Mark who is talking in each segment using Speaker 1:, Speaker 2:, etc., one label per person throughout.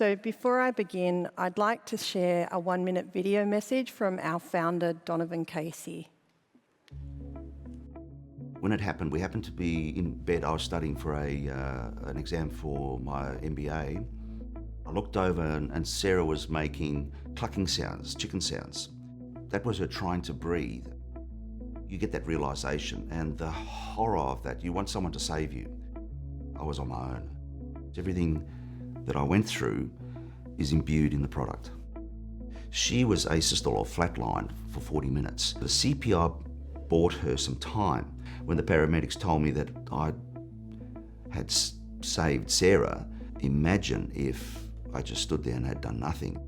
Speaker 1: So before I begin, I'd like to share a 1-minute video message from our founder, Donovan Casey.
Speaker 2: When it happened, we happened to be in bed. I was studying for an exam for my MBA. I looked over and Sarah was making clucking sounds, chicken sounds. That was her trying to breathe. You get that realization and the horror of that. You want someone to save you. I was on my own. Everything that I went through is imbued in the product. She was asystole or flatlined for 40 minutes. The CPR bought her some time. When the paramedics told me that I had saved Sarah, imagine if I just stood there and had done nothing.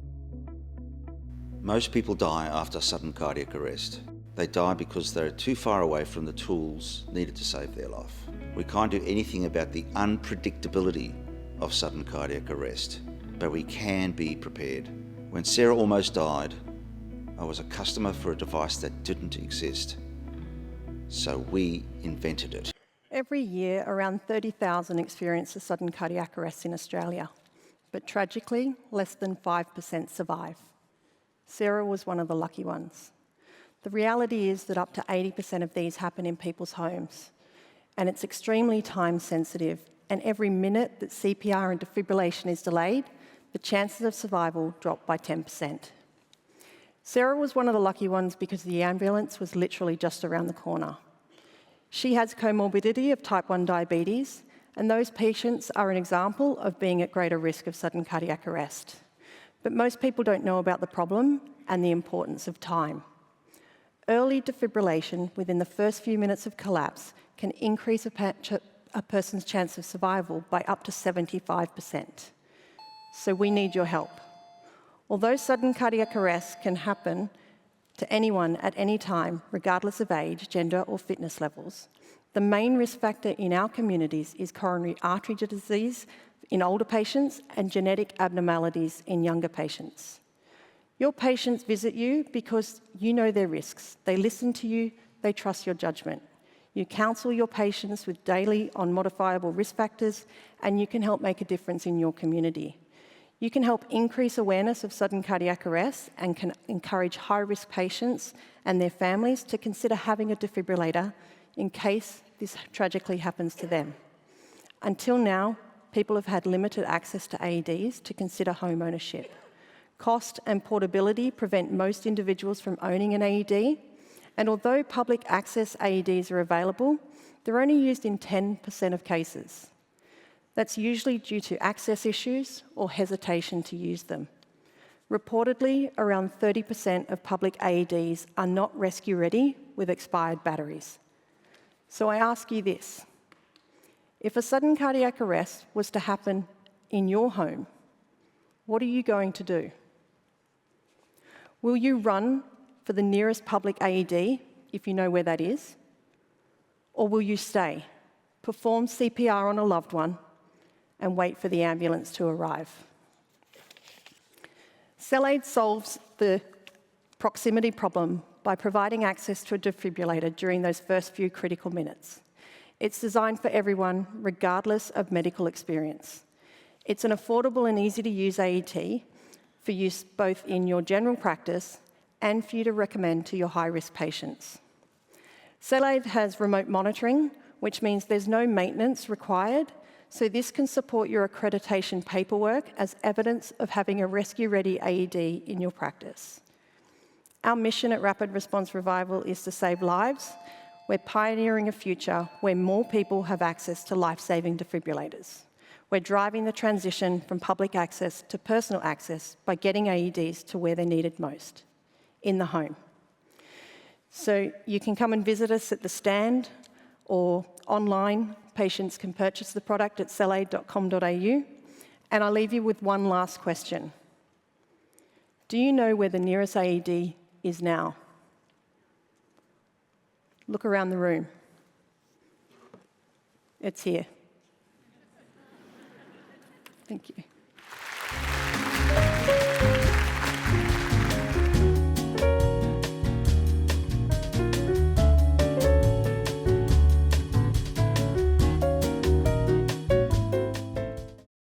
Speaker 2: Most people die after sudden cardiac arrest. They die because they're too far away from the tools needed to save their life. We can't do anything about the unpredictability of sudden cardiac arrest, but we can be prepared. When Sarah almost died, I was a customer for a device that didn't exist. So we invented it.
Speaker 1: Every year, around 30,000 experience a sudden cardiac arrest in Australia, but tragically, less than 5% survive. Sarah was one of the lucky ones. The reality is that up to 80% of these happen in people's homes, and it's extremely time sensitive, and every minute that CPR and defibrillation is delayed, the chances of survival drop by 10%. Sarah was one of the lucky ones because the ambulance was literally just around the corner. She has comorbidity of type 1 diabetes, and those patients are an example of being at greater risk of sudden cardiac arrest. But most people don't know about the problem and the importance of time. Early defibrillation within the first few minutes of collapse can increase a person's chance of survival by up to 75%. So we need your help. Although sudden cardiac arrest can happen to anyone at any time, regardless of age, gender, or fitness levels, the main risk factor in our communities is coronary artery disease in older patients and genetic abnormalities in younger patients. Your patients visit you because you know their risks. They listen to you, they trust your judgment. You counsel your patients with daily on modifiable risk factors, and you can help make a difference in your community. You can help increase awareness of sudden cardiac arrest and can encourage high-risk patients and their families to consider having a defibrillator in case this tragically happens to them. Until now, people have had limited access to AEDs to consider home ownership. Cost and portability prevent most individuals from owning an AED, and although public access AEDs are available, they're only used in 10% of cases. That's usually due to access issues or hesitation to use them. Reportedly, around 30% of public AEDs are not rescue-ready with expired batteries. So I ask you this: if a sudden cardiac arrest was to happen in your home, what are you going to do? Will you run for the nearest public AED, if you know where that is? Or will you stay, perform CPR on a loved one, and wait for the ambulance to arrive? CellAED solves the proximity problem by providing access to a defibrillator during those first few critical minutes. It's designed for everyone, regardless of medical experience. It's an affordable and easy-to-use AED for use both in your general practice and for you to recommend to your high-risk patients. CellAED has remote monitoring, which means there's no maintenance required, so this can support your accreditation paperwork as evidence of having a rescue-ready AED in your practice. Our mission at Rapid Response Revival is to save lives. We're pioneering a future where more people have access to life-saving defibrillators. We're driving the transition from public access to personal access by getting AEDs to where they're needed most, in the home. So you can come and visit us at the stand, or online. Patients can purchase the product at cellaed.com.au. And I'll leave you with one last question. Do you know where the nearest AED is now? Look around the room. It's here. Thank you.